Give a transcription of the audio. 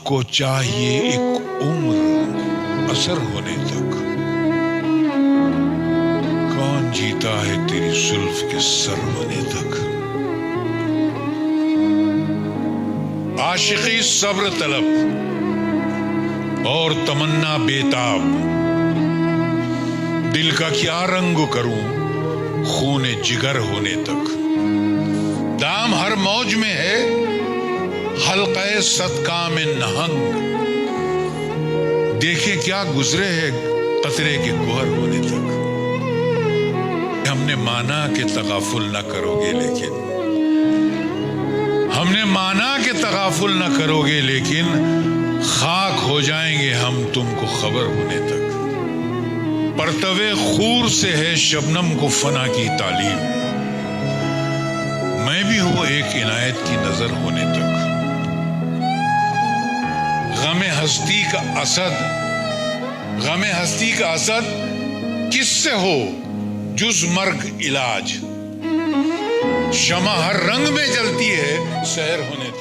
को चाहिए एक उम्र असर होने तक। कौन जीता है तेरी जुल्फ के सर होने तक। आशिकी सब्र तलब और तमन्ना बेताब। दिल का क्या रंग करूं खूने जिगर होने तक। दाम हर मौज में है हल्क़े सदका में नहंग। देखे क्या गुजरे है कतरे के गोहर होने तक। हमने माना कि तगाफुल न करोगे लेकिन हमने माना कि तगाफुल न करोगे लेकिन खाक हो जाएंगे हम तुमको खबर होने तक। परतवे खूर से है शबनम को फना की तालीम। मैं भी हूं एक इनायत की नजर होने तक। गमे हस्ती का असद, गमे हस्ती का असद किससे हो जुज मर्ग इलाज। शमा हर रंग में जलती है सहर होने तक।